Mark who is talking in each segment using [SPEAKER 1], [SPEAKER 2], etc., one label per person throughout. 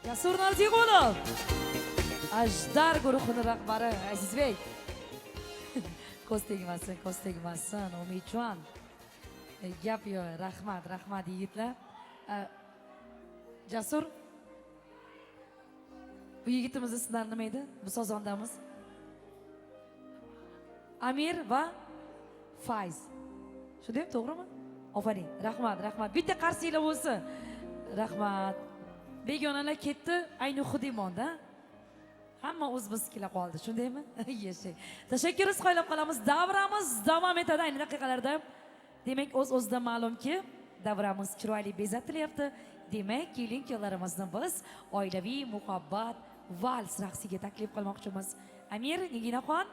[SPEAKER 1] Jasur Narziqulov, Ajdar guruhining rahbari Azizbek. Ko'z tegmasin, Umidjon. Gap yo'q, rahmat yigitlar. Jasur, bu yigitimiz ismlari nima edi? Bu sozondamiz. Amir va Fayz. Shunday to'g'rimi? Ofaring, rahmat. Bitta qarsinglar bo'lsin. Rahmat. Begonalar ketdi, ayni Xudimonda. Hamma o'zbizkilar qoldi, shundaymi? Yashang. Tashakkur qo'yib qolamiz. Davramiz davom etadi ayni daqiqalarda. Demak, o'z-o'zidan ma'lumki, davramiz chiroyli bezatilyapti. Demak, keling-kuyovlarimizni biz oilaviy muhabbat vals raqsiga taklif qilmoqchimiz. Amir, Niginaxon,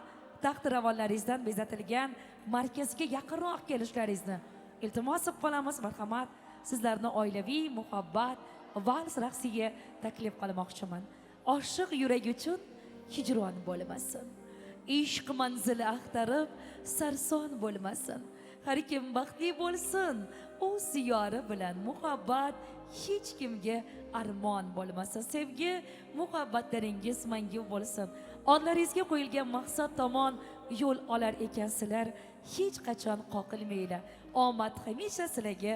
[SPEAKER 1] taxt-ravonlaringizdan bezatilgan markazga yaqinroq kelishlaringizni iltimos qilib qolamiz. Marhamat, sizlarni oilaviy muhabbat vals raqsiga taklif qilmoqchiman. Oshiq yurak uchun hijron bo'lmasin. Ishq manzili axtarib sarson bo'lmasin. Har kim baxtli bo'lsin, o'z yori bilan muhabbat hech kimga armon bo'lmasin. Sevgi, muhabbatlaringiz mangu bo'lsin. Onlaringizga qo'yilgan maqsad tomon yo'l olar ekansizlar, hech qachon qoqilmanglar. Omad hamisha sizlarga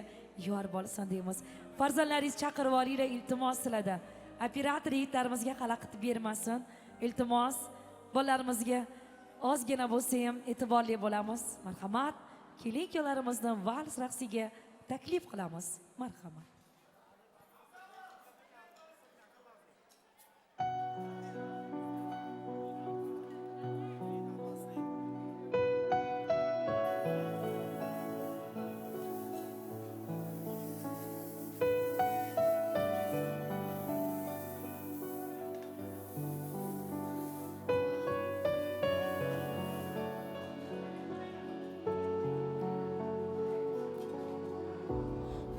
[SPEAKER 1] yor bo'lsin deymiz. Farzandlaringiz chaqirib olinglar, iltimos sizlardan. Operator yigitlarimizga xalaqit bermasin. Iltimos, bolalarimizga ozgina bo'lsa ham e'tiborli bo'lamiz. Marhamat, keling-kuyovlarimizni vals raqsiga taklif qilamiz. Marhamat.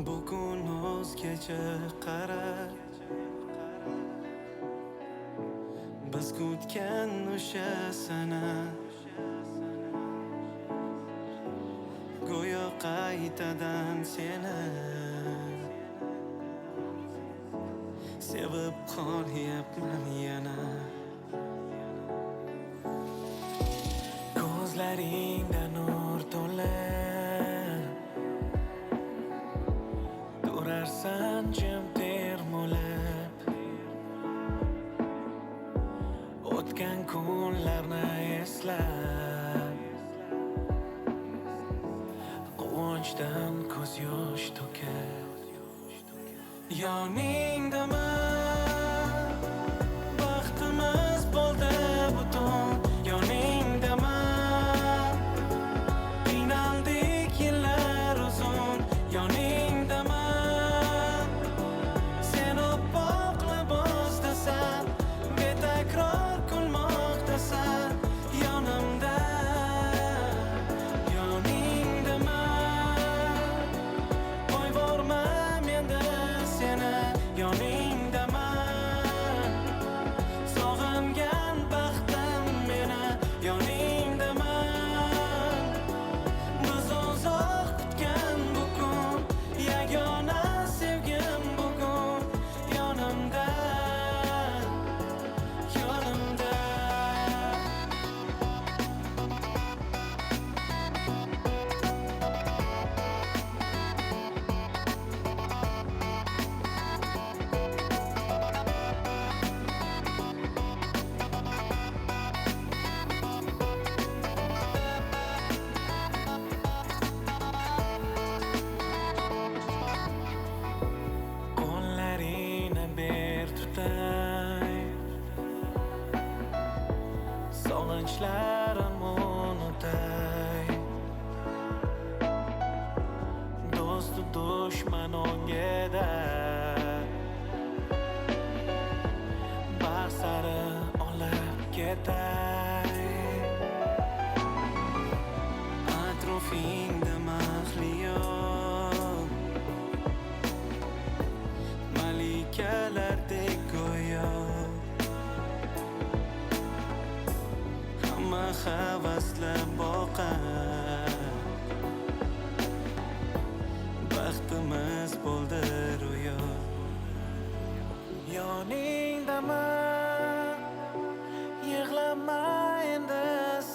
[SPEAKER 2] Bugun o'zgacha qara, biz kutgan o'sha sana go'yo qaytadan seni sevib qolyapman yana. Ko'zlaringda nur to'lar, durarsan jim termulib, o'tgan kunlarni eslab, quvonchdan ko'z yosh to'kib, yoningdaman, baxtimiz bo'ldi butun, yoningdaman, qiynaldik yillar uzun, yoningdaman, sen oppoqla bosdasan, betakror kulmoqdasan, yonimda, yoningdaman, qo'yvormam endi seni, yoningdaman, sog'ingan baxtim meni, yoningdaman, biz uzoq kutgan bu kun, yagona sevgim bugun, yonimda, yonimda. Qo'llarini ber tutay, sog'inchlarim unutay, do'stu dushman o'ngida, baxt sari olib ketay, atrofingda mahliyo malikalardek go'yo, hamma havaslab boqar, baxtimiz bo'ldi ro'yo, yoningdaman. Yig'lama endi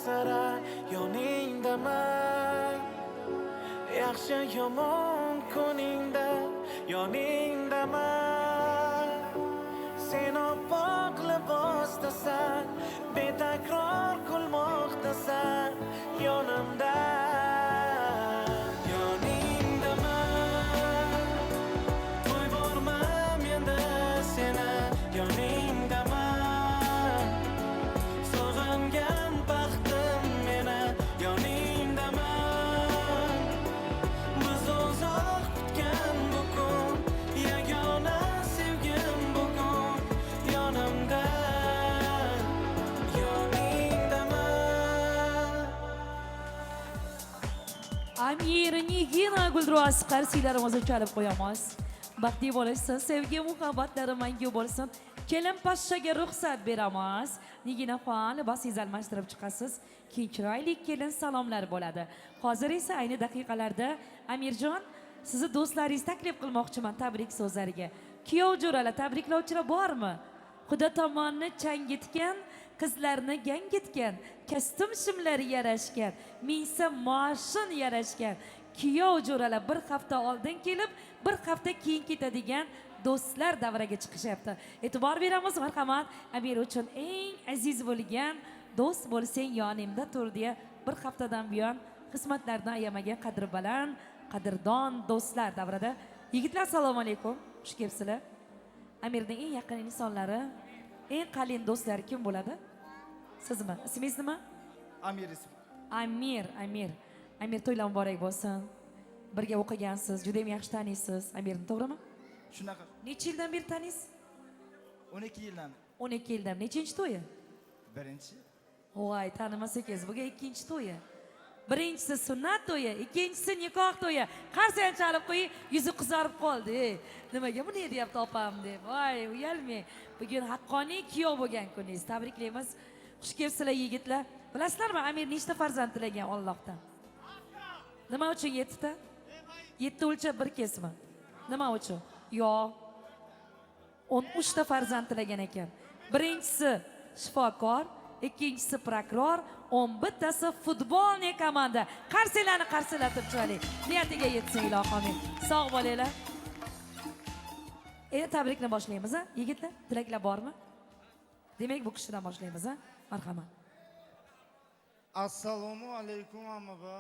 [SPEAKER 2] sira, yoningdaman. Yaxshi yomon kuningda yoningdaman. Sen oppoq libosdasan, betakror kulmoqdasan yonimda. Yoningdaman. To'y bormam endi seni yoningdaman. Sog'ingan baxtim meni yoningdaman. Biz uzoq kutgan bu kun, yagona sevgim bugun yonimda. Yoningdaman.
[SPEAKER 1] Amir Nigina Gulduros qarsiylarimizni chalib qo'yamiz. Baxtli bo'lishsin, sevgi muhabbatlari mangu bo'lsin. Kelin pashshaga ruxsat beramiz. Nigina xon libosingizni almashtirib chiqasiz. Keyin chiroyli kelin salomlar bo'ladi. Hozir esa ayni daqiqalarda Amirjon, sizni do'stlaringiz taklif qilmoqchiman tabrik so'zlariga. Kuyov jo'ralar tabriklovchilar bormi? Xudo tomonni changitgan, qizlarni gangitgan, kostyum shimlari yarashgan, minsa moshin yarashgan. Kuyov jo'ralar bir hafta oldin kelib, bir hafta keyin ketadigan do'stlar davraga chiqishyapti. E'tibor beramiz, marhamat. Amir uchun eng aziz bo'lgan do'st bo'lsang yonimda tur deya bir haftadan buyon xizmatlarni ayamagan qadri baland, qadrdon do'stlar davrada. Yigitlar assalomu alaykum. Xush kelibsizlar. Amirning eng yaqin insonlari, eng qalin do'stlari kim bo'ladi? Sizmi? Ismingiz nima?
[SPEAKER 3] Amir ismi.
[SPEAKER 1] Amir. Amir to'ylar muborak bo'lsin. Birga o'qigansiz, juda ham yaxshi taniysiz Amirni, to'g'rimi?
[SPEAKER 3] Shunaqa.
[SPEAKER 1] Necha yildan beri taniysiz?
[SPEAKER 3] 12 yildan.
[SPEAKER 1] 12 yildan. Nechinchi to'yi?
[SPEAKER 3] Birinchi.
[SPEAKER 1] Voy, tanimas ekansiz. Bugun ikkinchi to'yi. Birinchisi sunnat to'yi, ikkinchisi nikoh to'yi. Qarsayam chalib qo'ying, yuzi qizarib qoldi. Nimaga buni deyapti opam deb. Voy, uyalmang. Bugun haqqoniy kuyov bo'lgan kuningiz. Tabriklaymiz. Xush kelibsizlar yigitlar. Bilasizlarmi, Amir nechta farzand tilagan Allohdan? Nima uchun 7 ta? 7 o'lchab bir kesma. Nima uchun? Yo. 13 ta farzand tilagan ekan. Birinchisi shifokor, ikkinchisi prokuror, 11 tasi futbolni komanda. Qarsilarni chiroyli. Niyatiga yetsin ilohim. Sog' bo'linglar. Tabrikni boshlaymiz, ha? Yigitlar, tilaklar bormi? Demak, bu kishidan boshlaymiz, ha? Marhamat.
[SPEAKER 3] Assalomu alaykum amma.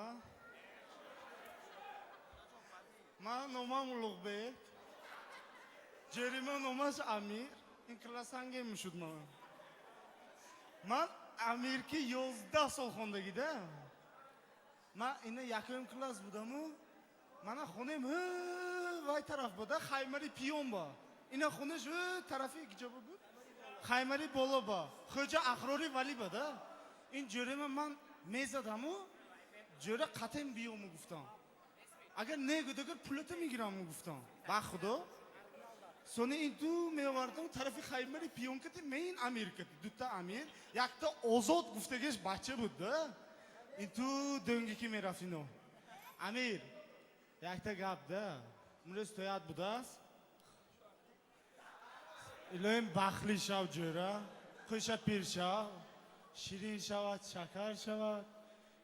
[SPEAKER 3] Men nomam Ulug'bek. Jerima nomas Amir. Inqilasanga mushudman. Men Amirki 11 solxondagida. Men ina yakın klass budamu. Mana xonem vay taraf buda, Xaymari piyon ba. Ina xone shu tarafi ijoba bu. Xaymari bola ba. Xo'ja Ahrori vali bada. این جوره من میزدمو جوره قطعا بیامو گفتم اگر نگو دگر پولت میگیرم گفتم با خدا سونی این دو میوردم طرف خیمری پیون کتی من امیر کتی دوتا امیر یک تا آزاد گفتگیش بچه بود ده این تو دنگی که میرفتینو امیر یک تا گپ ده امروز تویت بوده است الهیم بخلی شو جوره خوش پیر شو شیرین شود شکر شود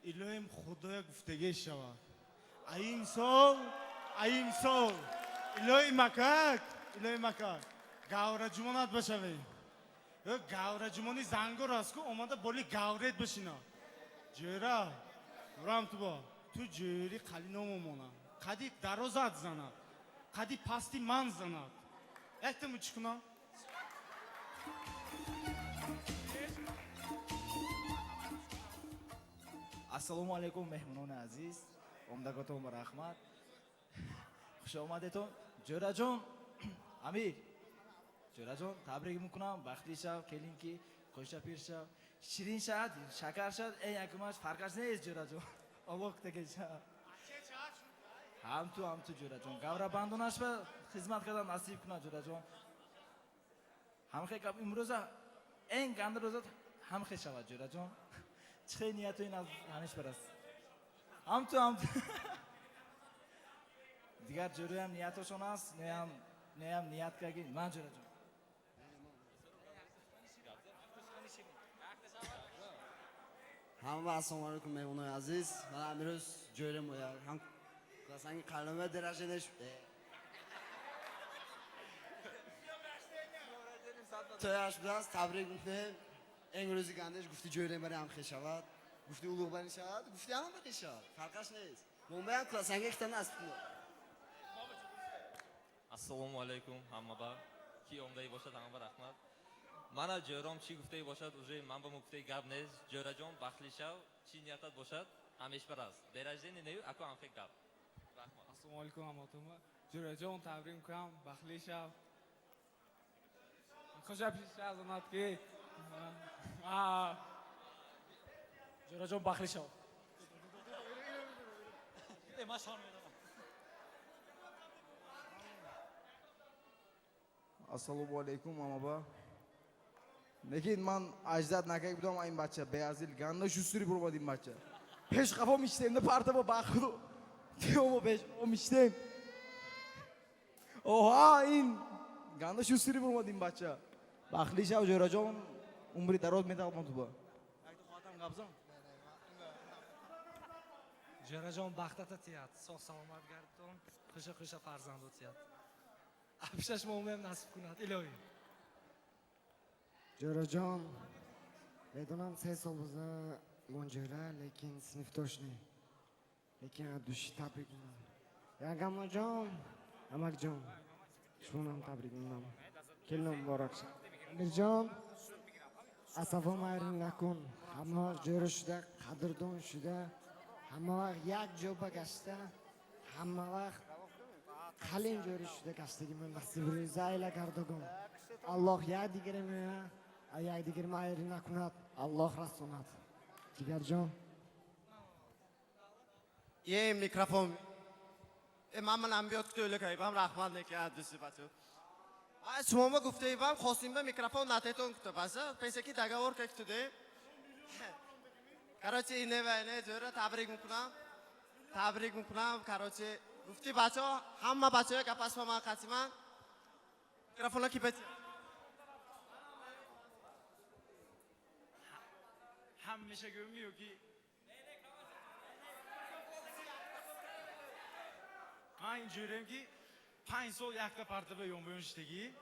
[SPEAKER 3] الهیم خدای گفتگی شود این سال الهی مکک گاوره جمانت بشوی گاوره جمانی زنگو راست که اومده بولی گاورت بشینا جوره برام تو جوری خالی نمومونه قدی درازت زند قدی پاستی من زند احتمال چکنه
[SPEAKER 4] Assalomu alaykum mehmonon aziz. Omdagoton va rahmat. Xush omadetun. Jo'rajon, Amir. Jo'rajon, tabrik mikunam. Baxtli shav, kelinki, qo'shapir shav, shirin shav, shakar shav, eng yakmash farqash neyiz Jo'rajon. Allohga shav. Hamtu Jo'rajon. Gavra bandonash va xizmat qilgan nasib kuna Jo'rajon. Hamxe kap imroza eng gandrozat hamxe shav Jo'rajon. چه نیت این از هنش برس هم تو دیگر جوری هم نیتشون است نه هم نیت کردی من جوری
[SPEAKER 5] Hamma assalomu alaykum mehmonlar aziz. Mana Amiruz jo'ram bo'lar. Ham qilasangi qalbimga darajalash. To'yash bilan tabrik qilib, engrozi gandesh gufti jo'ram bari ham xeshavat. Gufti ulug' bari shavat, gufti ham bari shavat. Farqash neyiz? Bomba ham qilasangi ikkita nasib qildi.
[SPEAKER 6] Assalomu alaykum hammaga. Ki omdai boshad hamma rahmat. Mana jo'ram chi guftay boshad, уже manba guftay gap nez. Jo'rajon baxtli shav, chi niyatat boshad, hamish baraz. Berajeni neyu aku ham fek gap. Rahmat.
[SPEAKER 7] Assalomu alaykum hammaga. Jo'rajon tabrik qilaman, baxtli shav. Xo'japish azmatga.
[SPEAKER 4] jo'rajon baxtli shav.
[SPEAKER 8] Assalomu alaykum mamaba. Lekin men ajdod nakak budam این بچه بیازیل گاندا شوستری برو این بچه. پیش قفا میشتم نه پارتا با باخدو. دیومو پیش او میشتم. اوها این گاندا شوستری برو این بچه. باخلی شاو جوراجون عمری دراز میداد من تو با. اگه تو خاطرم قبضم.
[SPEAKER 7] Jo'rajon baxtata tiyat, sog' salomat gardon, qisha farzand o'tiyat. Abshash mo'min nasib kunat, ilohi.
[SPEAKER 9] Jo'rajon, بدونم 3 سال بوده گنجره لیکن sinfdosh ne. Lekin دوشی تبریک میگم. یگما جان، امک جان. شونم تبریک میگم. کلم مبارک شه. میرجان، اصلا مایرین نکن. همه جور شده، قدردان شده. همه وقت یک جا بگشته. همه وقت قلین جوری شده گشتگی من نصیب زایل کردگم. الله یک دیگری میه. یک دیگر مایری نکند. الله رسوند. دیگر جان.
[SPEAKER 5] یه میکروفون. من بیاد که توله که بام رحمان نکرد دوستی بچه. شما ما گفته ایم خواستیم به میکروفون نتیتون کته پس پیش کی دگاور که کته کراچی اینه و اینه جوره تبریک میکنم کراچی گفتی بچه ها همه بچه های که پس ما قسیما میکروفون ها کی بچه
[SPEAKER 7] Hamisha görmüyor ki. Aynı görüyorum ki 5 sol yakta partide yomboyon işteki.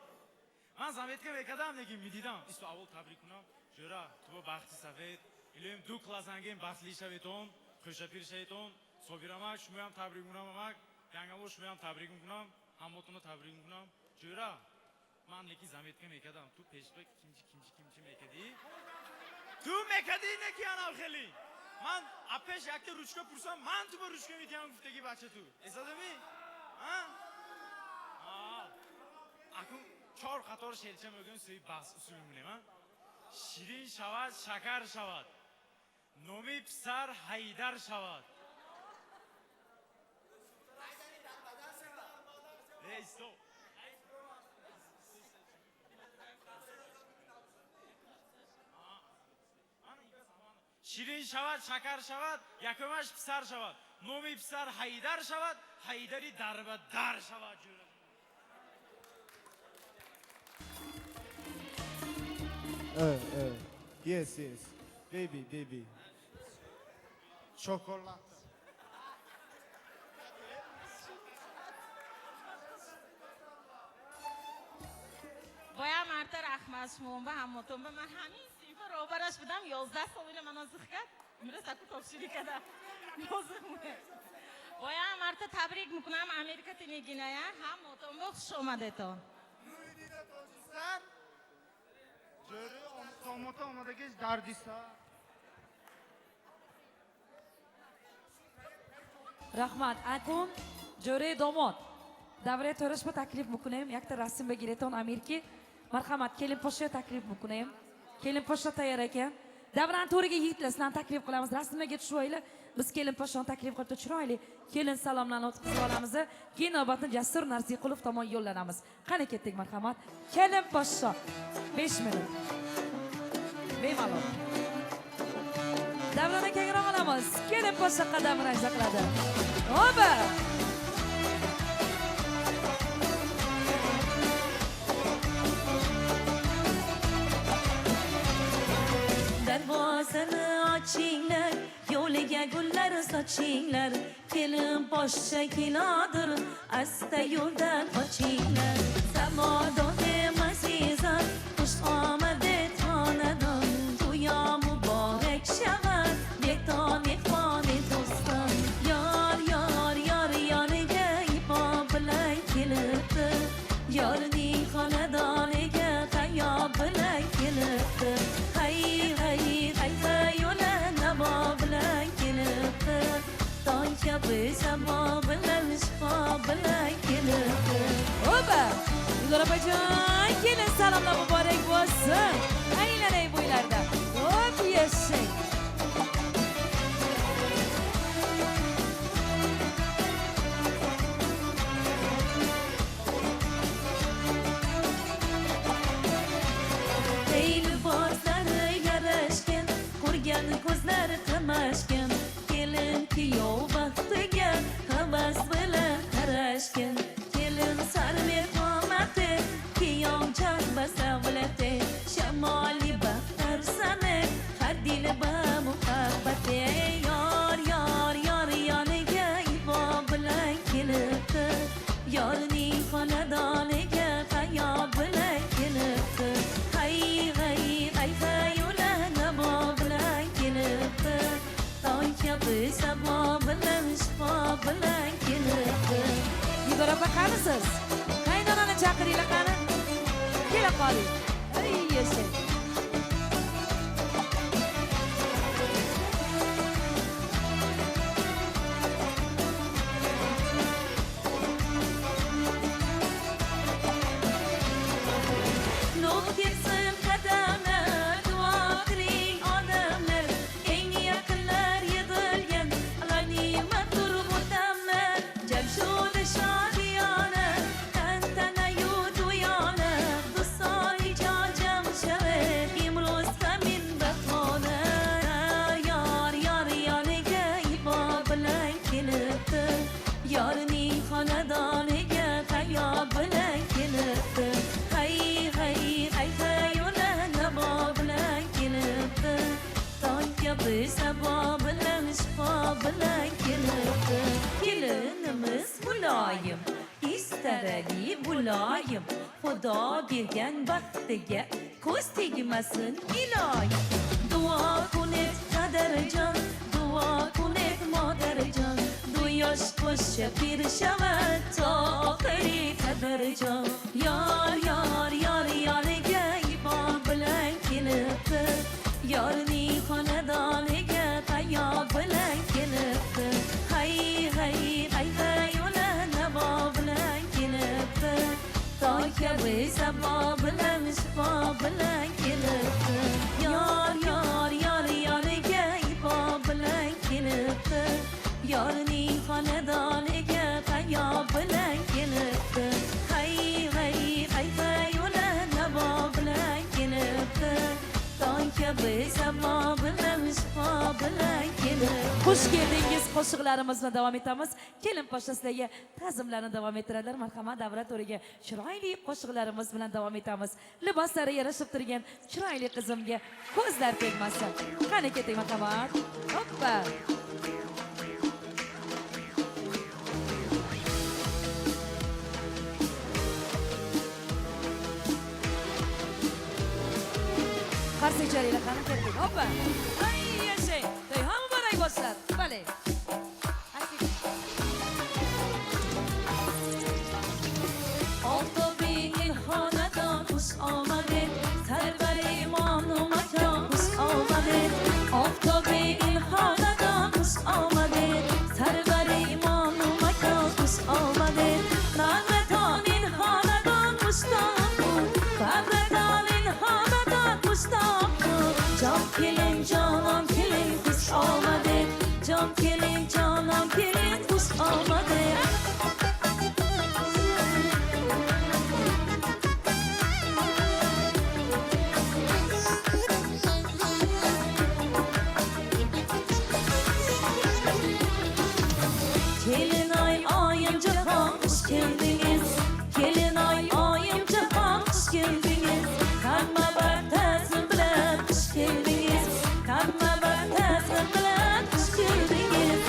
[SPEAKER 7] Ben zahmetke ve kadam ne gibi didam. İşte avul tabrik kunam. Jura, tu baxti safet. İlim du klasangin baxtli şaveton, xo'shapir shayton, sobiramak, shumayam tabrik kunam amak. Yangavor shumayam tabrik kunam, hammotuni tabrik kunam. Jura, man leki zahmetke ve kadam tu peshbek kimchi mekadi. Tu mekadi ne ki anal kheli. Man apesh yakta ruchka pursam, man tu ba ruchka mitiyam guftegi bache tu. Esadami? Ha? Akun 4 qator shelcham o'g'in suy bahs usulimune ha. Shirin shavad, shakar shavad. Nomi pisar Haydar shavad. Ey stop. Shirin shavad, shakar shavad, yakomash pisar shavad. Nomi pisar Haydar shavad, Haydari darbadar shavad.
[SPEAKER 8] Yes. Baby.
[SPEAKER 3] Chocolate.
[SPEAKER 10] باید مرد رحمت شما به همتون به من همین سیفه رو برش بدم 11 سالی من نازخ کرد میره سکو تفشیری کده نازخ مونه باید مرد تبریک میکنم امریکا تینگینه همتون به خوش اومده تو
[SPEAKER 3] Jo'ra tomota omadagi dardisa.
[SPEAKER 1] Rahmat. Akun jo'ra domod. Davra to'rashma taklif mikunayım. Yakta rasm begireton Amirki. Marhamat, kelin poshsha taklif mikunayım. Kelin poshsha tayyor ekan. Davran to'riga yigitlar taklif qilamiz. Rasmga tushaylik. Biz kelin poshshani taklif qilib chiroyli kelin salomlarni o'tib olamiz. Keyin navbatni Jasur Narziqulov tomon yo'llanamiz. Qani ketdik marhamat. Kelin poshsha 5 minut. Bemalol. Davron akaga olamiz. Kelin poshsha qadamini ajza qiladi. Ho'ba! Darvozani ochinglar
[SPEAKER 11] açinglar kelin boshqa kinodir asta yo'ldan qochinglar samodan azizam xush omadi xonadon to'ya muborak shavar bekton mehmoni do'stim yor yor yor yoniga ibo bilan kelibdi yorning xonadoniga tayoq bilan kelibdi hay hay hay hay yo'la nabo bilan kelibdi tong kabi samo bilan shifo bilan kelibdi
[SPEAKER 1] Oba! Igor opajon, kelin salomlar muborak bo'lsin. Aylanay bo'ylarda. Hop, yashang.
[SPEAKER 11] ey liboslari yarashgan ko'rgan ko'zlari qamashgan kelin kuyov baxtiga havas bilan qarashgan kelin sarmer qomati kiyom chaqba savlati shamoli baxtar sani har dili ba muhabbati yor yor yor yoniga ibo bilan kelibdi yorning xonadoniga tayoq bilan kelibdi hay hay hay hay yo'la nabo bilan kelibdi tong kabi samo bilan shifo bilan kelibdi
[SPEAKER 1] Igor opa qanisiz? Qaynonani chaqiringlar qani. Kela qoling. Ay, yashang.
[SPEAKER 11] Nuh ketsin qadamlar duo qiling odamlar eng yaqinlar yig'ilgan g'animatdir bu damlar jamshud shodiyona tantanayu to'yona do'stona jam shaved imroz hamin bahona yor yor yoniga ibo bilan kelibdi yorning xonadoniga tayoq bilan kelibdi hay hay hay hay yo'la nabo bilan kelibdi tong kabi sabo bilan shifo bilan kelibdi kelinimiz muloyim istarali muloyim xudo bergan baxtiga ko'z tegmasin iloyim duo kunet qadrjon duo kunet modarjon du yosh qo'shcha pirshavat toqiri qadrjon yor yor yor yoniga ibo bilan kelibdi yorning xonadoniga tayoq bilan kelibdi hay hay hay hay yo'la nabo bilan kelibdi tong kabi samo bilan shifo bilan kelibdi yor yor yor yoniga ibo bilan kelibdi yorning xonadoniga tayoq bilan kelibdi hay hay hay hay yo'la nabo bilan kelibdi tong kabi samo bilan shifo bilan kelibdi
[SPEAKER 1] Xush keldingiz. Qo'shiqlarimiz bilan davom etamiz. Kelin poshta sizlarga ta'zimlarni davom ettiradilar. Marhamat, davra to'riga chiroyli qo'shiqlarimiz bilan davom etamiz. Liboslari yarashib turgan chiroyli qizimga ko'zlar tegmasin. Qani keting, marhamat. Hoppa. Qarshi icharinglar, qani keting. Hoppa. Ay, yashang. To'y ham muborak bo'lsin. Bale.
[SPEAKER 11] Oftobingin xonadon xush omadin sarvari imonu makon xush omadin oftobingin xonadon xush omadin sarvari imonu makon xush omadin navbatonin xonadon xushtoqu qabratonin xonadon xushtoqu jon kelin jonon kelin xush omadin jon kelin jonon kelin xush omadin Kelin ay oyim jahon xush keldingiz Kelin ay oyim jahon xush keldingiz Hamma bir ta'zim bilan xush keldingiz Hamma bir ta'zim bilan xush keldingiz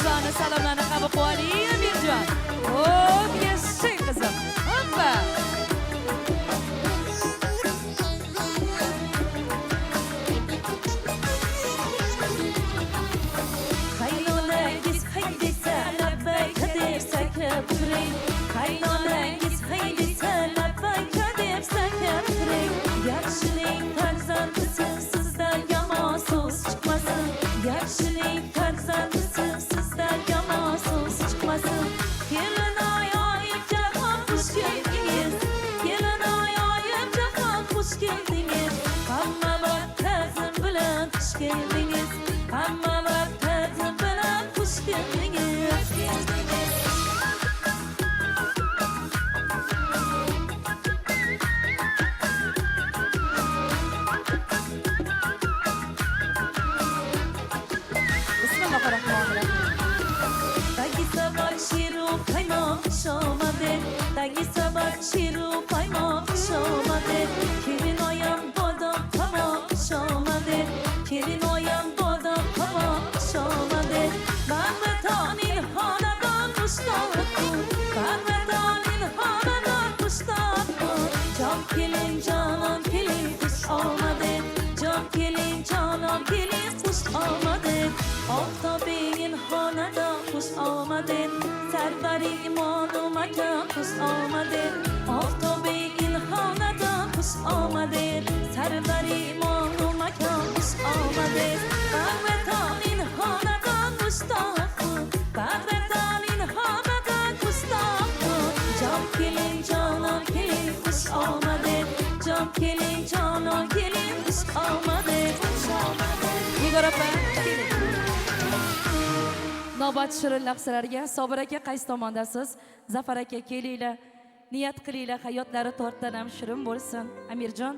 [SPEAKER 1] Sizlarni salomlarni qabul qilib oling, Amirjon. Xo'p, yashang qizim. Hoppa.
[SPEAKER 11] Qaynonangiz hay desa labbayka deb sakrab turing. Qaynonangiz hay desa labbayka deb sakrab turing. Yaxshilik farzandisiz sizdan yomon so'z chiqmasin. Yaxshilik farzandisiz sizdan yomon so'z chiqmasin. Kelinoy oyim jahon xush keldingiz. Kelinoy oyim jahon xush keldingiz. Hamma vaqt ta'zim bilan xush keldingiz. Hamma vaqt ta'zim bilan xush keldingiz.
[SPEAKER 1] Bismillahirrahmanirrahim.
[SPEAKER 11] Tangi sabah shiru qaymoq shomade. Tangi sabah shiru qaymoq shomade. Kelinoyam bodom qamoq shomade. Kelinoyam bodom qamoq shomade. Barvatonin xonadon mushtaqun. Barvatonin xonadon mushtaqun. Jon kelin jonon kelin xush omade. Jon kelin jonon kelin xush omade. Oftobingin xonada xush omadin. Sarvaring imonu makon xush omadin. Oftobingin xonada xush omadin. Sarvaring imonu makon xush omadin. Barvatonin xonada mushtaqun. Barvatonin xonada mushtaqun. Jon kelin jonon kelin xush omadin. Jon kelin jonon kelin xush omadin.
[SPEAKER 1] Igor opa, keling. Navbat shirin lahzalarga Sobir aka qaysi tomondasiz? Zafar aka kelinglar. Niyat qilinglar, hayotlari to'rtdan ham shirin bo'lsin. Amirjon,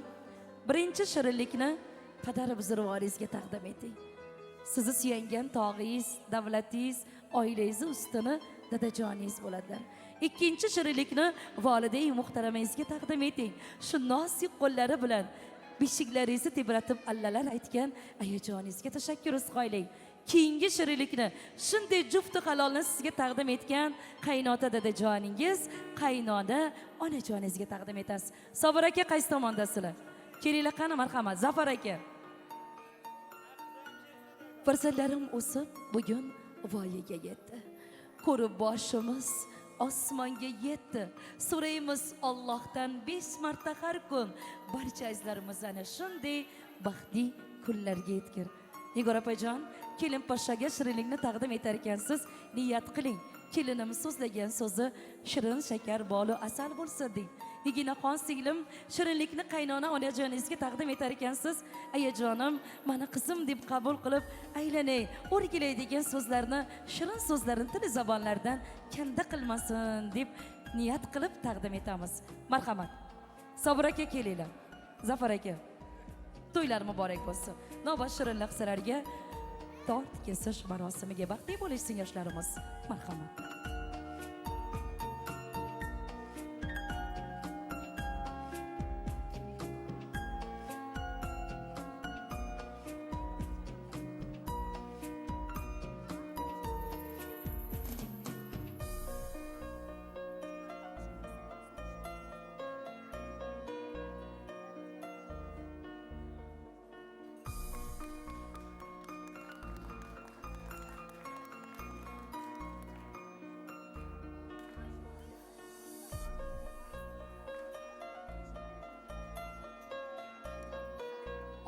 [SPEAKER 1] birinchi shirinlikni qadar buzurvoringizga taqdim eting. Sizni suyangan tog'ingiz, davlatingiz, oilangiz ustini dadajoningiz bo'ladilar. Ikkinchi shirinlikni volidai muhtaramangizga taqdim eting. Shu nozik qo'llari bilan beshiklaringizni tebratib allalar aytgan ayajoningizga tashakkur izhoring. Keyingi shirinlikni shunday jufti halolni sizga taqdim etgan qaynota dadajoningiz, qaynona onajoningizga taqdim etasiz. Sobir aka qaysi tomondasizlar? Kelinglar qani, marhamat. Zafar aka. Farzandlarim o'sib, bugun voyaga yetdi. Ko'rib boshimiz osmonga yetdi. So'raymiz Allohdan 5 marta har kun barcha azizlarimiz ana shunday baxtli kunlarga yetkir. Igor opajon, kelin pashaga shirinlikni taqdim etar ekansiz, niyat qiling. Kelinim so'zlagan so'zi shirin shakar bolu asal bo'lsa deng. Iginaxon singlim shirinlikni qaynona onajoningizga taqdim etar ekansiz, ayajonim, mani qizim deb qabul qilib, aylanay, o'rgilay degan so'zlarni, shirin so'zlarni til zabonlardan kanda qilmasin deb niyat qilib taqdim etamiz. Marhamat. Sobir aka kelinglar. Zafar aka. To'ylar muborak bo'lsin. Navbat shirin lahzalarga tort kesish marosimiga baxtli bo'lishsin yoshlarimiz. Marhamat.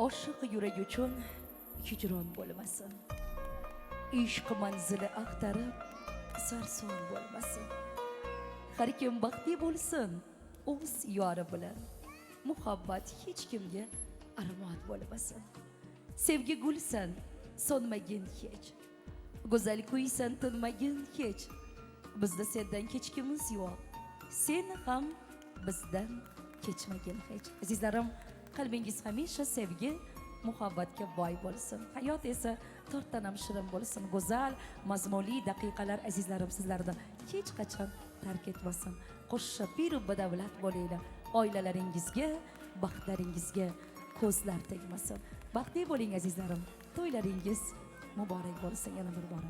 [SPEAKER 1] Oshiq yurak uchun hijron bo'lmasin. Ishq manzili axtarib sarson bo'lmasin. Har kim baxtli bo'lsin o'z yori bilan. Muhabbat hech kimga armon bo'lmasin. Sevgi gulsan, so'nmagin hech. Go'zal kuysan, tinmagin hech. Bizda sendan kechkimiz yo'q. Sen ham bizdan kechmagin hech. Azizlarim, qalbingiz hamisha sevgi, muhabbatga boy bo'lsin. Hayot esa to'rtdan ham shirin bo'lsin. Go'zal, mazmunli daqiqalar azizlarim sizlarni hech qachon tark etmasin. Qo'shib bir badavlat bo'linglar. Oilalaringizga, baxtlaringizga ko'zlar tegmasin. Baxtli bo'ling azizlarim. To'ylaringiz muborak bo'lsin yana bir bora.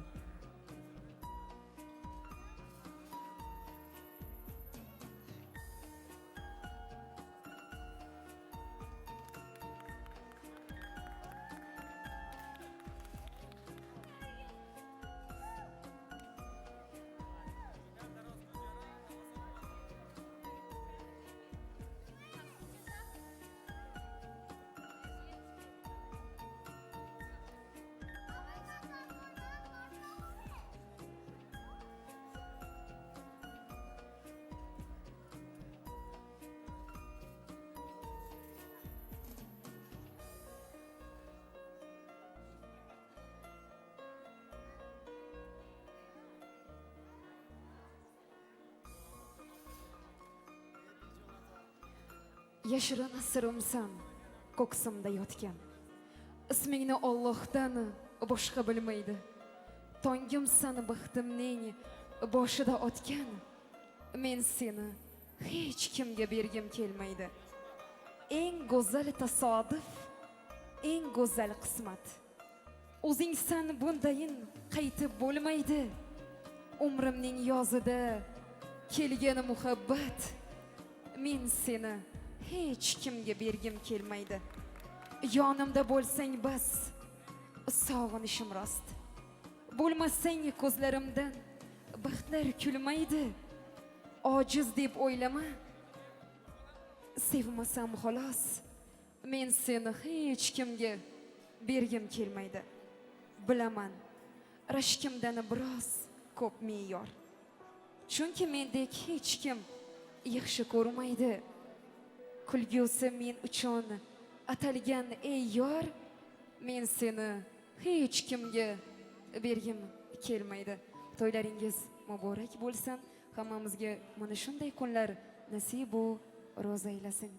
[SPEAKER 12] Yashirin sirimsan ko'ksimda yotgan. Ismingni Allohdan boshqa bilmaydi. Tongimsan baxtimning boshida otgan. Men seni hech kimga bergim kelmaydi. Eng go'zal tasodif, eng go'zal qismat. O'zingsan bundayin qaytib bo'lmaydi. Umrimning yozida kelgan muhabbat, men seni hech kimga bergim kelmaydi. Yonimda bo'lsang bas, sog'inishim rost. Bo'lmasang ko'zlarimdan baxtlar kulmaydi. Ojiz deb o'ylama, sevmasam xolos, men seni hech kimga bergim kelmaydi. Bilaman, rashkimdan biroz ko'p me'yor. Chunki mendek hech kim yaxshi ko'rmaydi. Kulgusi men uchun atalgan ey yor, men seni hech kimga bergim kelmaydi. To'ylaringiz muborak bo'lsin. Hammamizga mana shunday kunlar nasib va ro'za aylasin.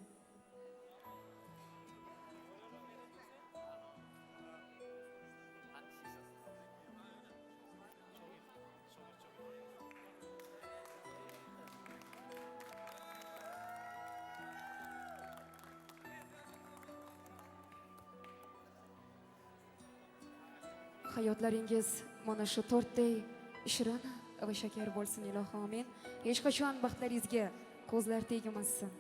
[SPEAKER 12] Hayotlaringiz mana shu to'rtday shirin va shakar bo'lsin ilohim, amin. Hech qachon baxtlaringizga ko'zlar tegmasin.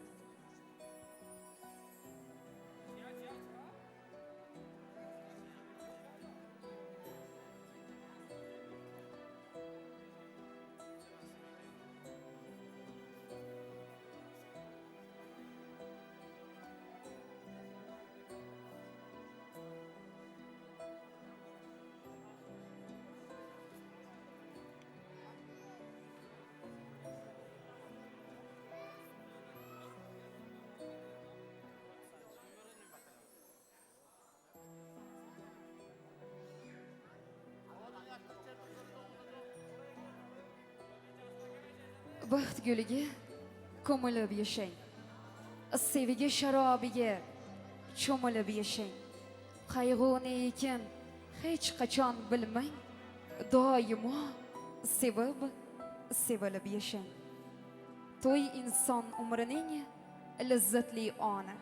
[SPEAKER 12] Baxt guliga ko'milib yashang. Sevgi sharobiga cho'milib yashang. Qayg'uni ekan hech qachon bilmang. Doimo sevib, sevilib yashang. To'y inson umrining lazzatli oni.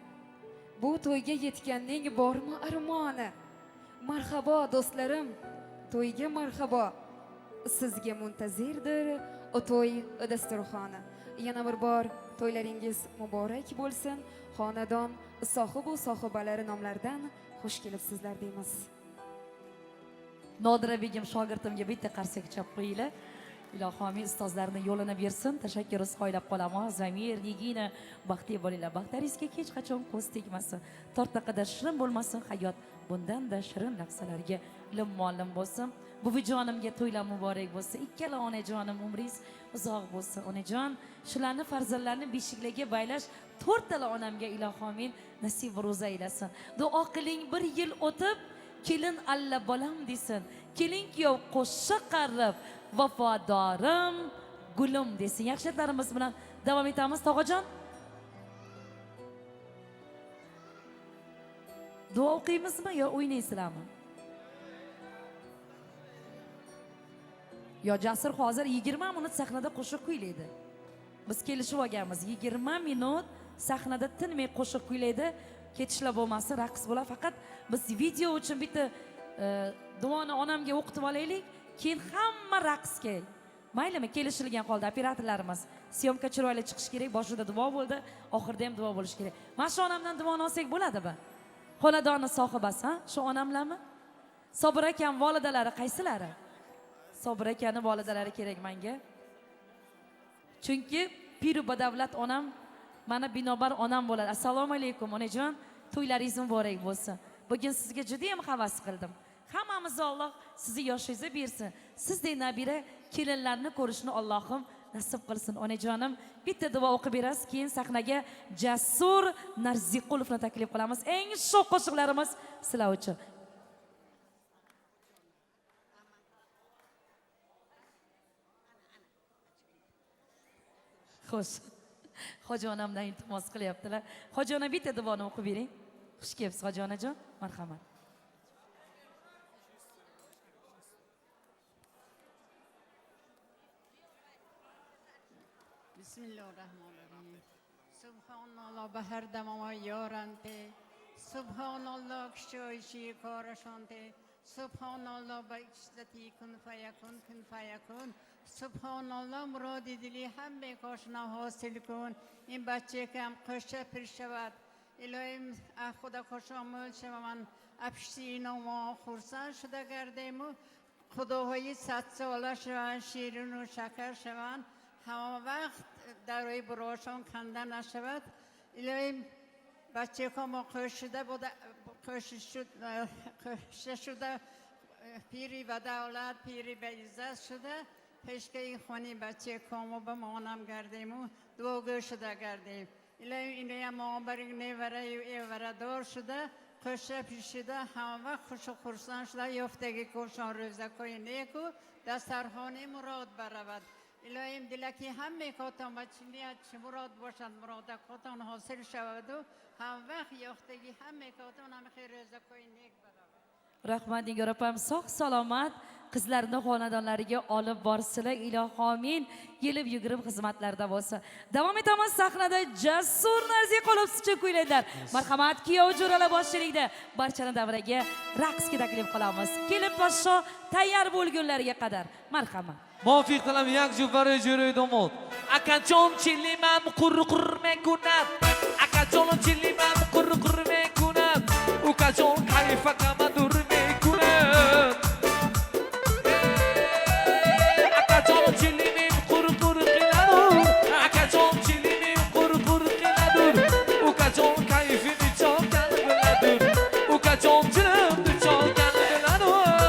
[SPEAKER 12] Bu to'yga yetganning bormi armoni? Marhabo do'stlarim, to'yga marhabo. Sizga muntazirdir o to'y dasturxoni. Yana bir bor to'ylaringiz muborak bo'lsin. Xonadon sohib va sohibalari nomlaridan xush kelibsizlar deymiz.
[SPEAKER 1] Nodira begim shogirdimga bitta qarsak chap qo'yinglar. Ilohim amin, ustozlarni yo'lini bersin. Tashakkur qo'ylab qolamiz. Zamir, Nigina, baxtli bo'linglar. Baxtaringizga hech qachon ko'z tegmasin. Tortaqada shirin bo'lmasin hayot. Bundan-da shirin lahzalarga lim-molim bo'lsin. Buvijonimga to'ylar muborak bo'lsin. Ikkala onajonim umringiz uzoq bo'lsin. Onajon, shularni farzandlarni beshiklarga baylash to'rttala onamga ilohim amin nasib va ro'za aylasin. Duo qiling, bir yil o'tib kelin alla bolam desin. Kelin kuyov qo'shiq qarib, vafodorim gulim desin. Yaxshiliklarimiz bilan davom etamiz. Tog'ajon, duo o'qiymizmi yo o'ynaysizlarmi? Yo Jasur hozir 20 minut sahnada qo'shiq kuylaydi. Biz kelishib olganmiz. 20 minut sahnada tinmay qo'shiq kuylaydi. Ketishlar bo'lmasin, raqs bo'lar. Faqat biz video uchun bitta duoni onamga o'qitib olaylik, keyin hamma raqsga. Maylimi? Kelishilgan holda operatorlarimiz syomka chiroyli chiqish kerak, boshida duo bo'ldi, oxirida ham duo bo'lish kerak. Mana shu onamdan duoni olsak bo'ladimi? Xonadonni sohibasi, ha? Shu onamlarmi? Sobir akam volidalari qaysilari? Sobir akani volidalari kerak menga. Chunki piru badavlat onam mana binobar onam bo'ladi. Assalomu alaykum onajon, to'ylaringiz muborak bo'lsin. Bugun sizga juda ham havas qildim. Hammamizga Alloh sizni yoshingizga bersin. Sizdek nabira kelinlarni ko'rishni Allohim nasib qilsin. Onajonim, bitta duo o'qib berasiz, keyin sahnaga Jasur Narziqulovni taklif qilamiz. Eng sho'x qo'shiqlarimiz sizlar uchun. Xo'sh. Hoji onamdan iltimos qilyaptilar. Hoji ona bitta duoni o'qib bering. Xush kelibsiz Hoji onajon. Marhamat.
[SPEAKER 13] Bismillahirrahmanirrahim. Subhanallah به هر دمام یارنده سبحان الله کشایشی کارشانده سبحان الله با اجزتی کن فیکن کن فیکن سبحان الله مراد دلی هم بکاشنا حاصل کن این بچه که هم قشه پر شود الهیم خدا خوشامل شما من افشین و ما خورسان شده گردیم و خداهای 100 ساله شوند شیرین و شکر شوند همه وقت در روی براشان کنده نشود الهی بچه که ما قشده بوده قشته شده پیری و دولت پیری به عزت شده پشکه این خونی بچه که ما به مانم گردیم و دو شده گردیم الهی اینه ما برای نیوره و ایوره دار شده قشه پیشیده همه وقت خوش و خورسان شده یافتگی کشان روزکای نیکو دسترخانه مراد برود الهیم دلکی همه کاتان و چنیت چه مراد باشد مراد کاتان حاصل شود و هم وقت یافتگی همه کاتان همه خیر رزقای نیک برود.
[SPEAKER 1] Rahmat Nigor opam sog' salomat qizlarni xonadonlariga olib borsizlar. Ilohi amin. Yelib yugurib xizmatlarda bo'lsa. Davom etamiz sahnada Jasur Narziqulov sizcha kuylaydilar. Marhamat kuyov jo'ralar boshchiligida barchani davraga raqsga taklif qilamiz. Kelib poshsho tayyor bo'lgunlariga qadar. Marhamat.
[SPEAKER 14] موافق دلم یک جو برای جوری دومود اکا جون چیلی من قر میکند اکا جون چیلی من قر میکند اوکا جون کیفا کما دور میکند اکا جون چیلی من قر قیلدور اکا جون چیلی من قر قیلدور اوکا جون کیفی نیچان گل بلدور اوکا جون چلم نیچان گل بلدور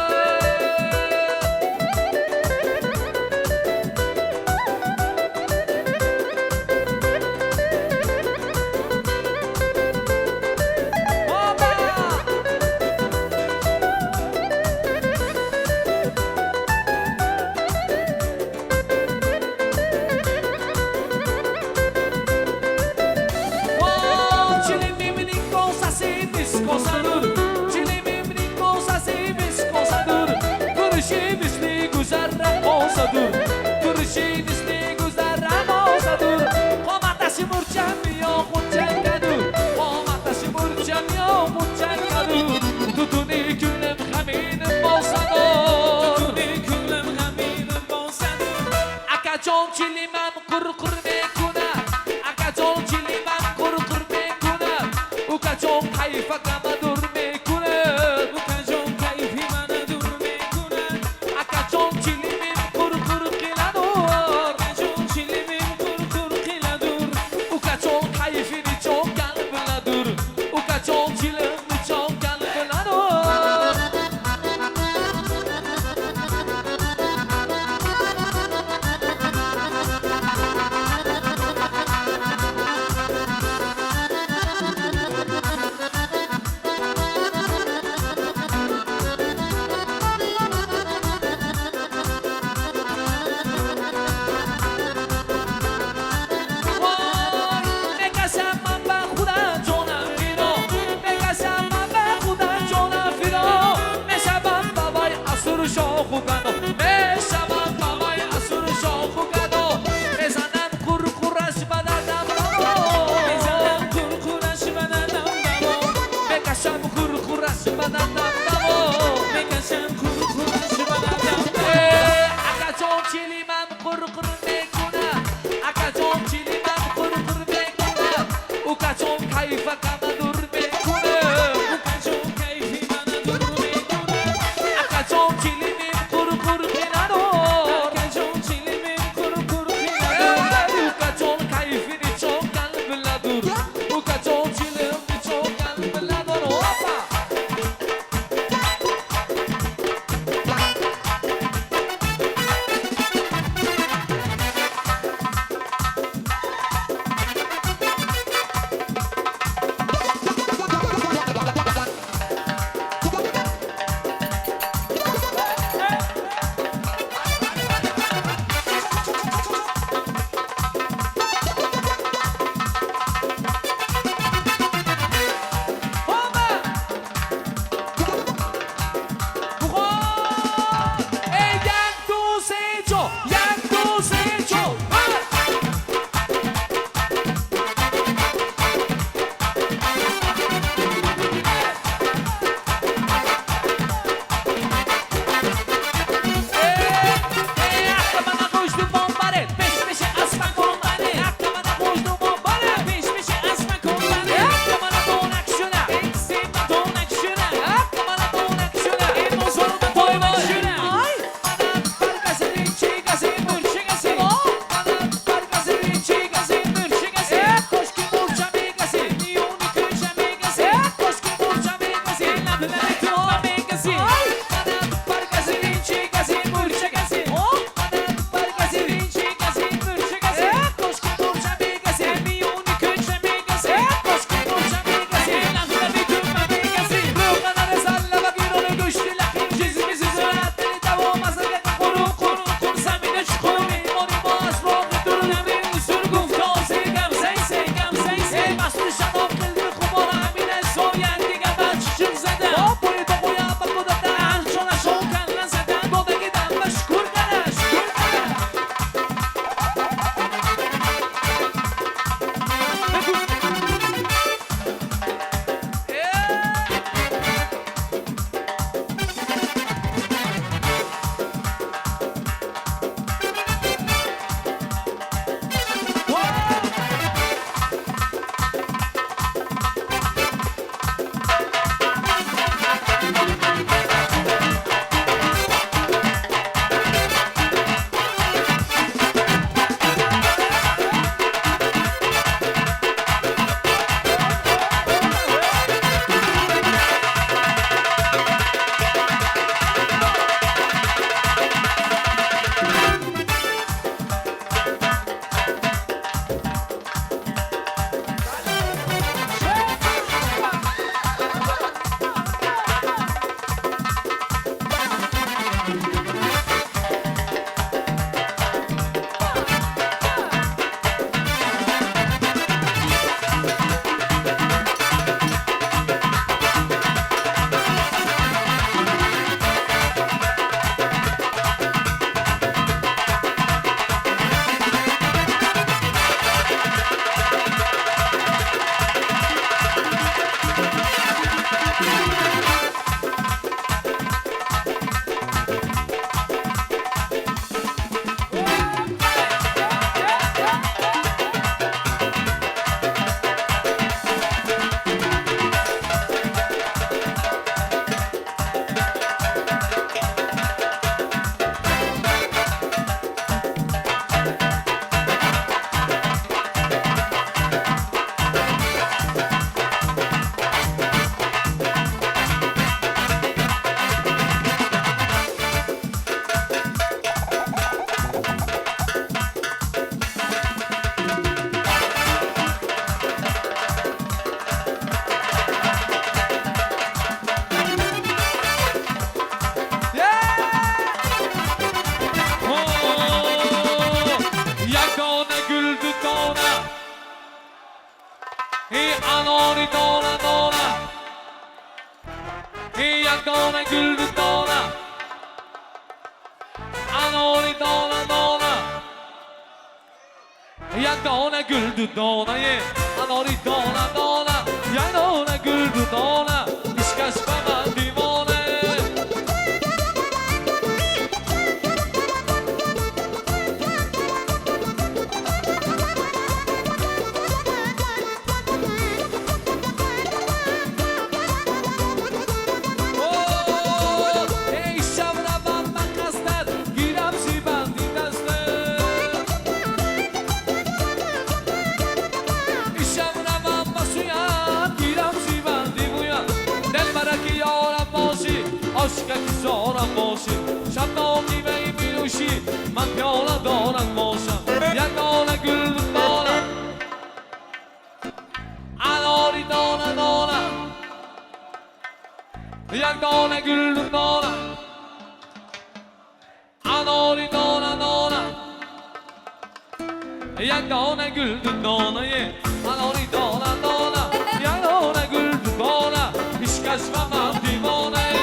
[SPEAKER 14] Yagona güldü dona Anori dona dona Yagona güldü dona ye Anori dona dona Yagona güldü dona İşkaş bana divane Aşka ki zoran boşi Şatoni bey minuşi Man piola donan boşa Yagona güldü dona Anori dona dona Yagona güldü dona Anori dona dona Yagona güldü dona ye Anori dona dona Yagona güldü dona İşkaş bana divane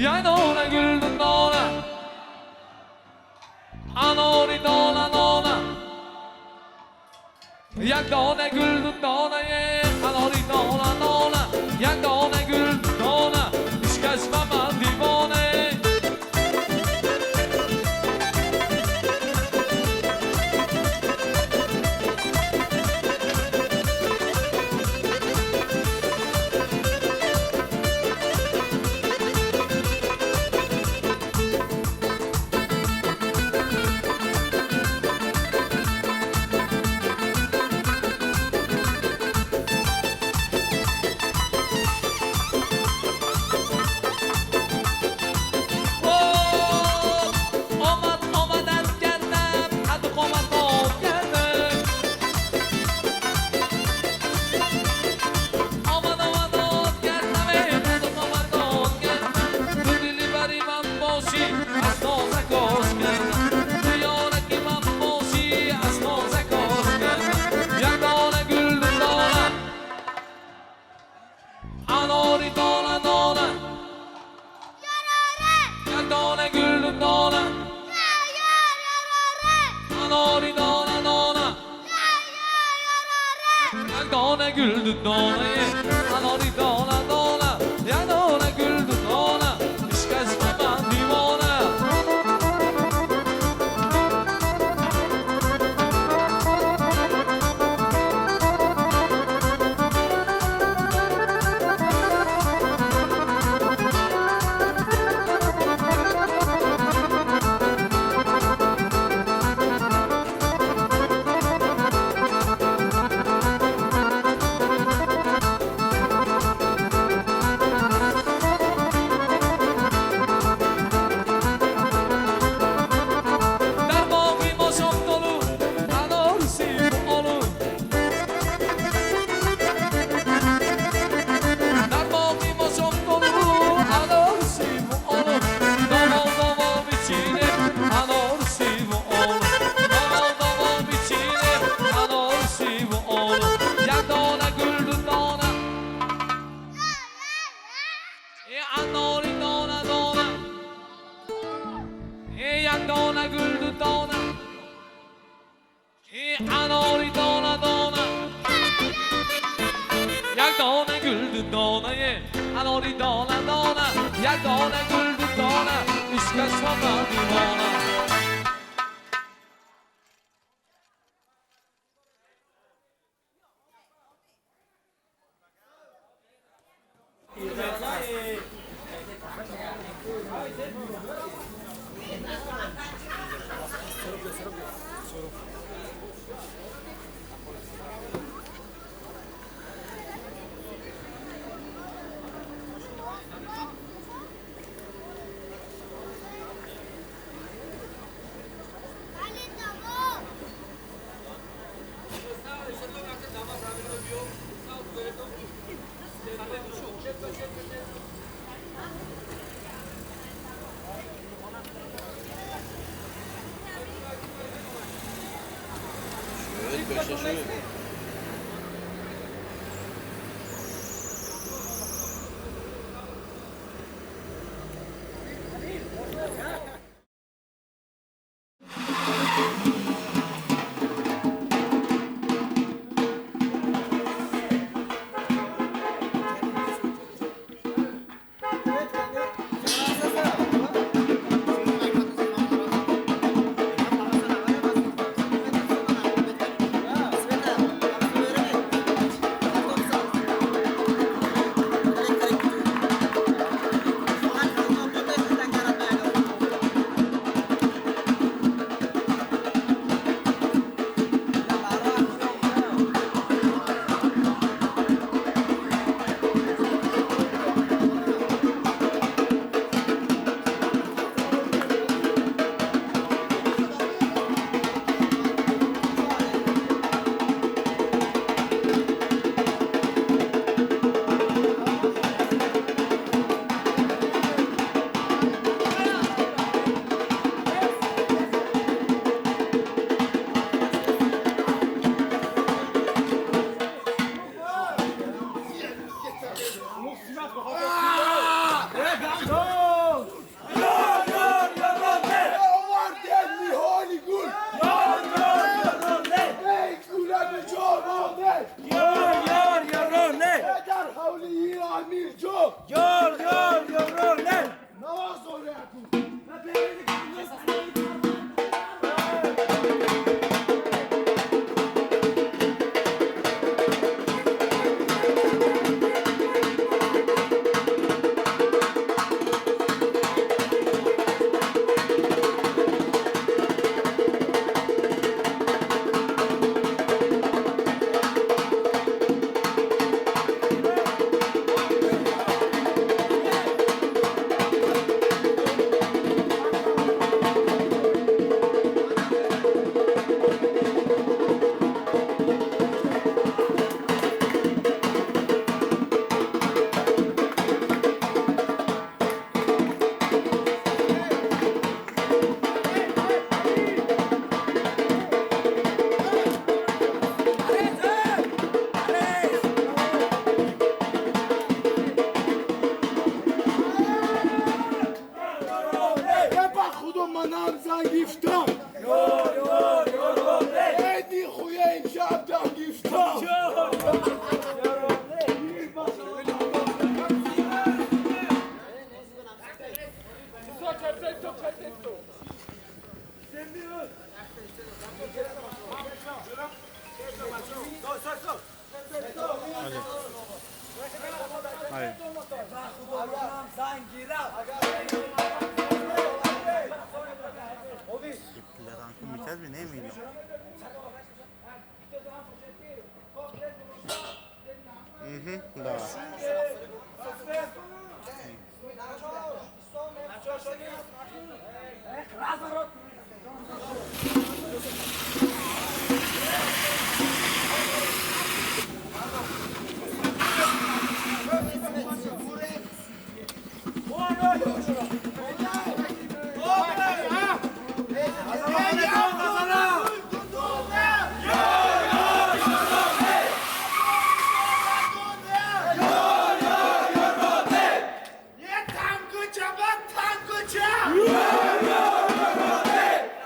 [SPEAKER 14] Yagona güldü dona Anori dona dona Yagona güldü dona ye Anori dona dona Yagona güldü dona İşkaş bana divane Yagona güldü dona ye Anori dona dona Yagona güldü dona İşkaş bana divane Yagona güldü dona Anori dona dona Yagona güldü dona ye اناری دانه دانه یک دانه گل دو دانه عشق شما دیوانه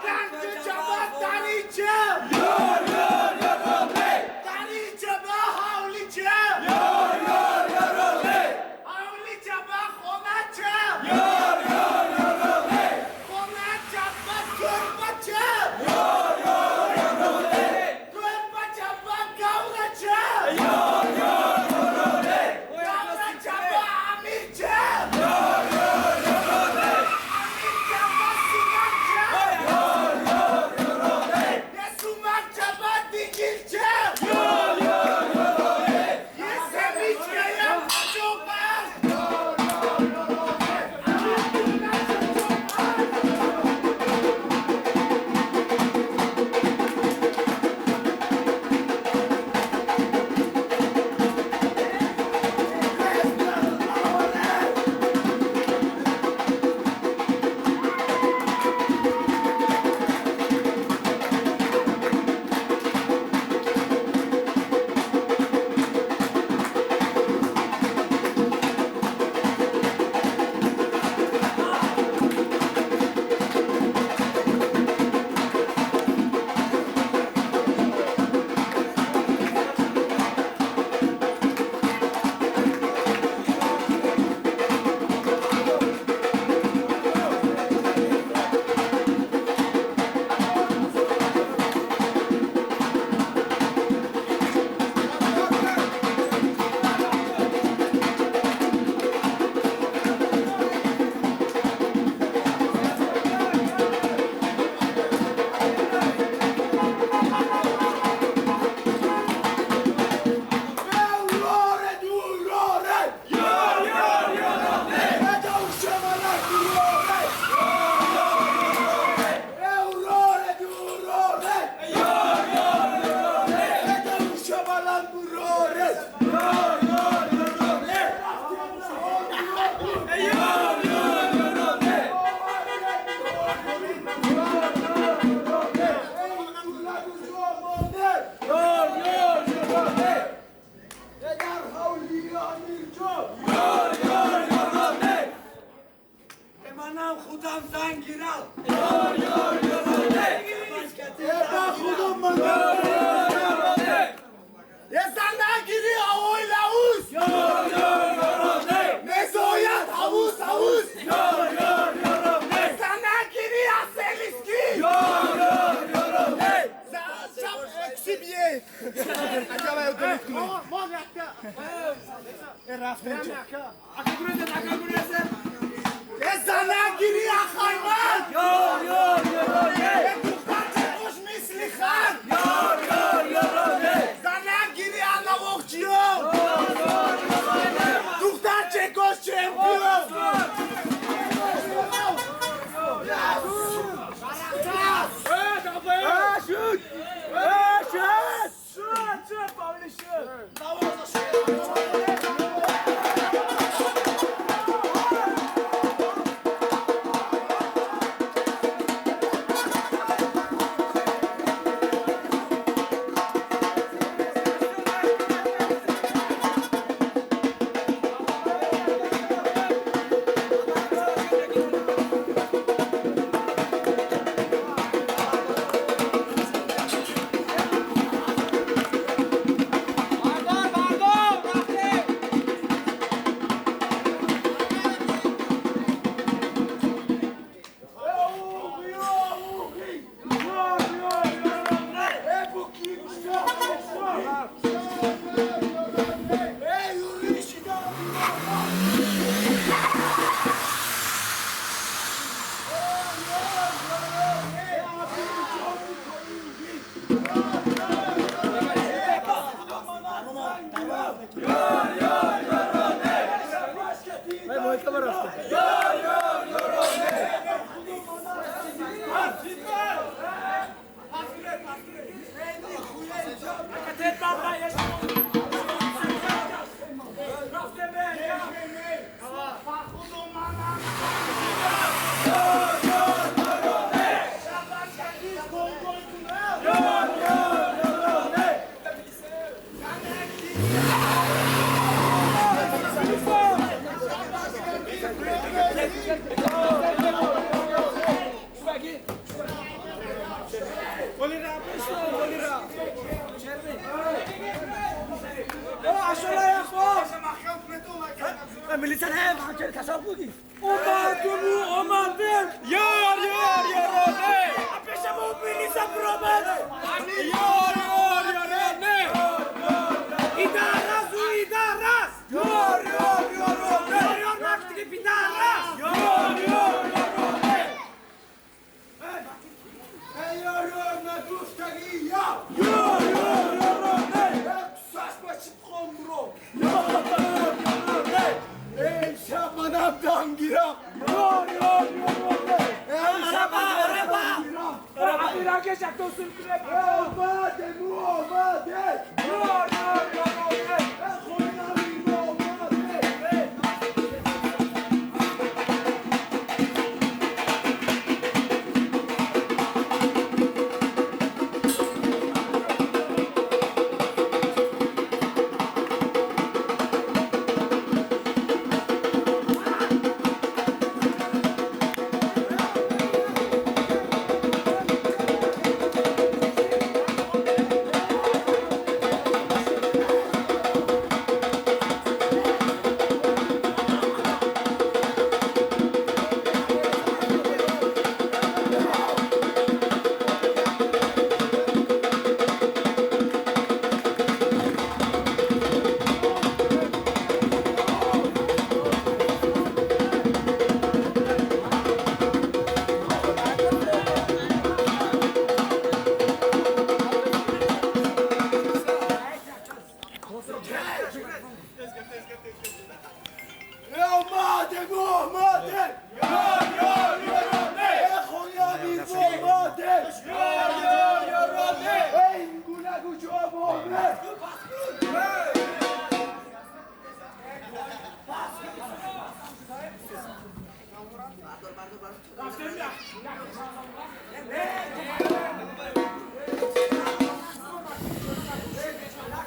[SPEAKER 2] Danke, Jabba, Dani,
[SPEAKER 3] رفتیم چه اگه گروزه زنه گیری اخایمان یار دختر چه خوش مثلی خان یار زنه گیری انا وقتیو دختر چه خوش چمپیون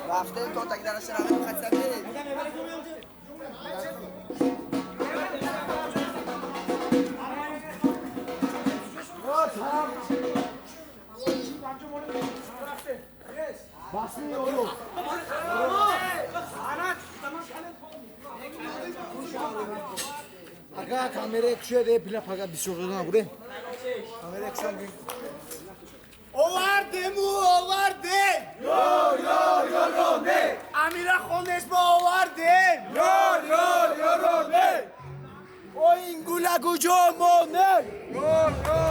[SPEAKER 5] رفته تا تک درش رفته خطر
[SPEAKER 8] Aga kamera kuşuya de pila paga bir sorun ha buraya. Kamera eksen gün.
[SPEAKER 3] Ovardemu, ovardem. Yo, ne. Amira Khonesbo ovardem. Yo, ne. O ingula gujomo ne. Yo, ne.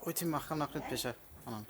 [SPEAKER 5] Uyti mahkam naqlit peşe. Anam.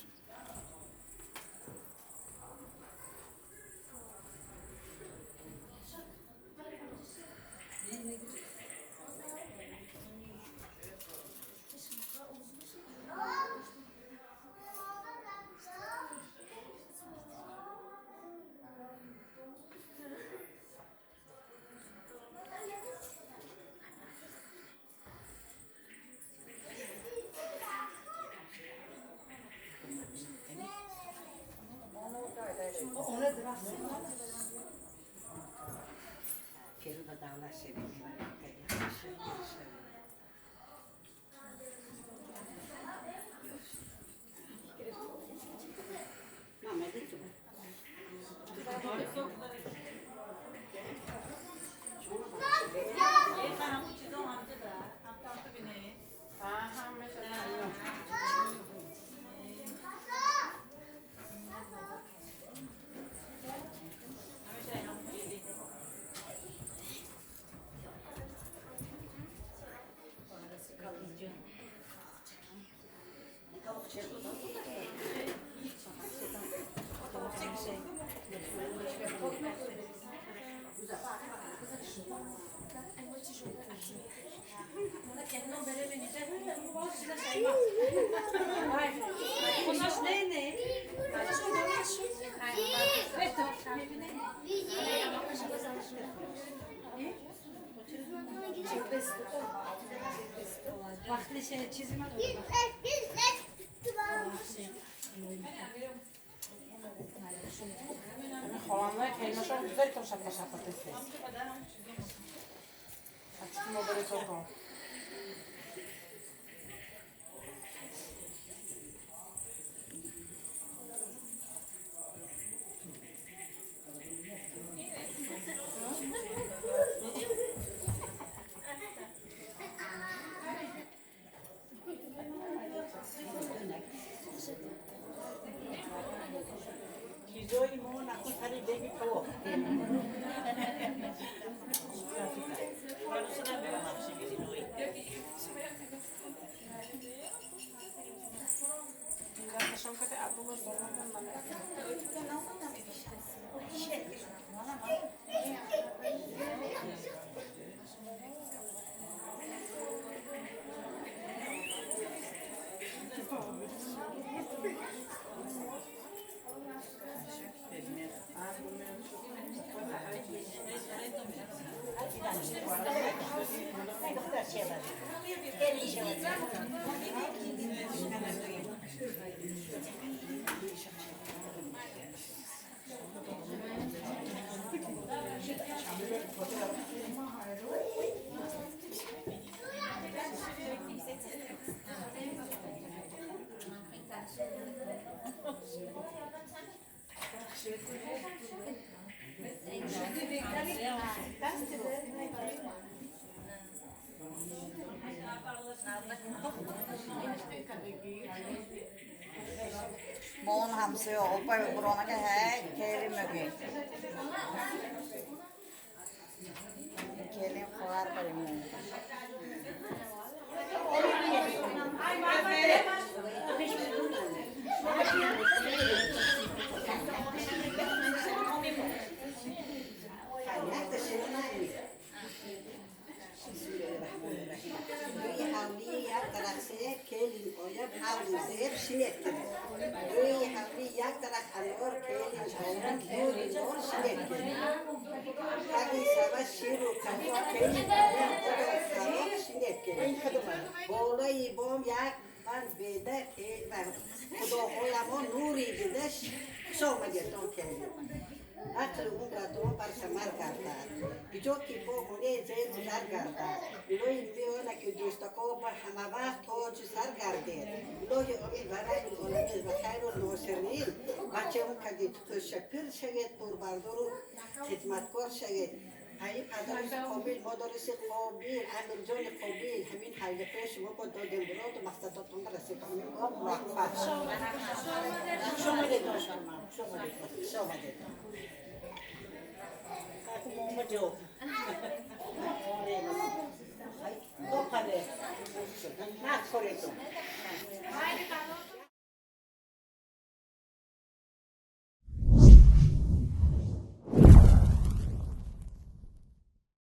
[SPEAKER 15] Mon hamsi opa burona ke hai keli magi. Keli khawar kari mu. Aklı umrato parsamar karta. Gijo ki po hone zel zar karta. Lo invio na ki dosta ko par hamava toj sar karde. Lo ye omi varay olamiz va khayro noserin. Bacham kadi teşekkür şeget qurbandoru xizmatkor şeget. Hay padaris qabil madaris qabil amir jon qabil hamin hayga pesh mo ko do del bro to maqsadatum rasit ko muwaffaq. Shoma de shoma. Shoma de. Aku mau ngejok. Kok kade? Nak sore itu.